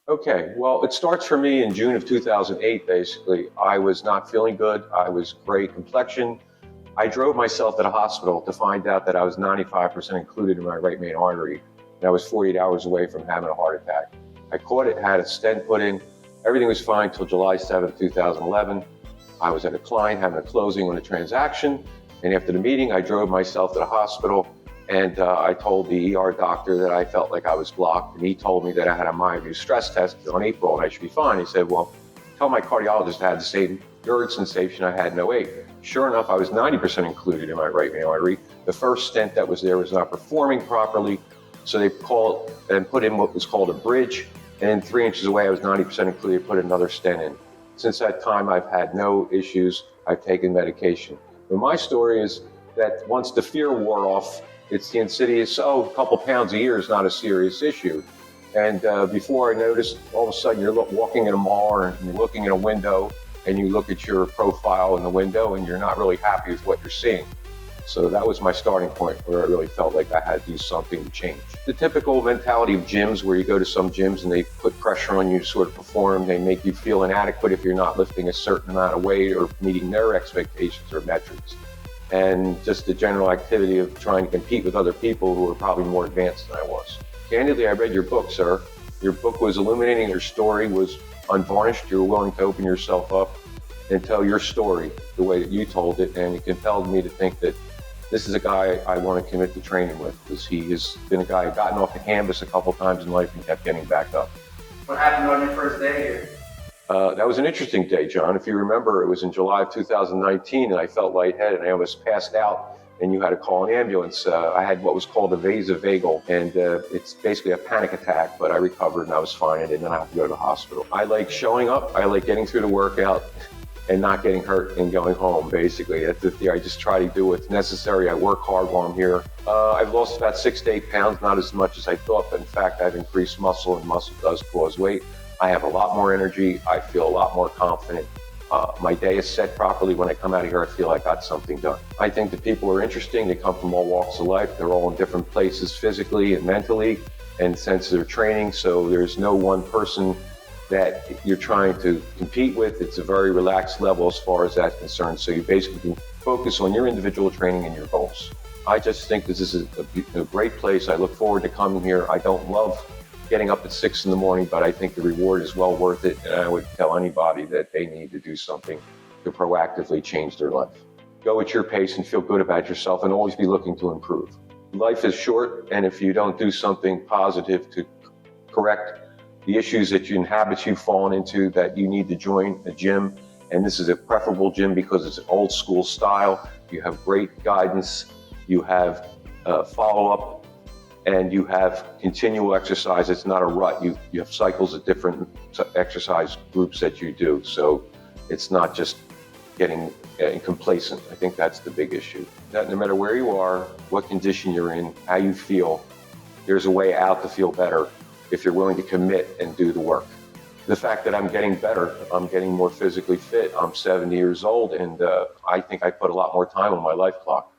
Okay, well, it starts for me in June of 2008, basically. I was not feeling good. I was gray complexion. I drove myself to the hospital to find out that I was 95% included in my right main artery, and I was 48 hours away from having a heart attack. I caught it, had a stent put in. Everything was fine until July 7th, 2011. I was at a client having a closing on a transaction, and after the meeting, I drove myself to the hospital, and I told the ER doctor that I felt like I was blocked, and he told me that I had a myoview stress test on April, and I should be fine. He said, well, tell my cardiologist I had the same GERD sensation I had in '08. Sure enough, I was 90% included in my right main artery. The first stent that was there was not performing properly, so they called and put in what was called a bridge, and then 3 inches away, I was 90% included, put another stent in. Since that time, I've had no issues. I've taken medication. But my story is that once the fear wore off, it's the insidious, a couple pounds a year is not a serious issue. And before I noticed, all of a sudden you're walking in a mall and you're looking in a window and you look at your profile in the window and you're not really happy with what you're seeing. So that was my starting point where I really felt like I had to do something to change. The typical mentality of gyms where you go to some gyms and they put pressure on you to sort of perform. They make you feel inadequate if you're not lifting a certain amount of weight or meeting their expectations or metrics. And just the general activity of trying to compete with other people who are probably more advanced than I was. Candidly, I read your book, sir. Your book was illuminating. Your story was unvarnished. You were willing to open yourself up and tell your story the way that you told it, and it compelled me to think that this is a guy I want to commit to training with, because he has been a guy who gotten off the canvas a couple times in life and kept getting back up. What happened on your first day here? That was an interesting day, John. If you remember, it was in July of 2019, and I felt lightheaded, and I almost passed out, and you had to call an ambulance. I had what was called a vasovagal, and it's basically a panic attack, but I recovered, and I was fine. I didn't have to go to the hospital. I like showing up. I like getting through the workout and not getting hurt and going home, basically. That's the theory. I just try to do what's necessary. I work hard while I'm here. I've lost about 6 to 8 pounds, not as much as I thought, but in fact, I've increased muscle, and muscle does cause weight. I have a lot more energy. I feel a lot more confident. My day is set properly. When I come out of here, I feel I got something done. I think the people are interesting. They come from all walks of life. They're all in different places physically and mentally and sense of their training. So there's no one person that you're trying to compete with. It's a very relaxed level as far as that's concerned. So you basically can focus on your individual training and your goals. I just think this is a great place. I look forward to coming here. I don't love getting up at 6 in the morning, but I think the reward is well worth it. And I would tell anybody that they need to do something to proactively change their life. Go at your pace and feel good about yourself, and always be looking to improve. Life is short, and if you don't do something positive to correct the issues that habits you've fallen into, that you need to join a gym. And this is a preferable gym because it's an old school style. You have great guidance, you have follow-up, and you have continual exercise. It's not a rut. You have cycles of different exercise groups that you do. So it's not just getting complacent. I think that's the big issue. That no matter where you are, what condition you're in, how you feel, there's a way out to feel better if you're willing to commit and do the work. The fact that I'm getting better, I'm getting more physically fit, I'm 70 years old, and I think I put a lot more time on my life clock.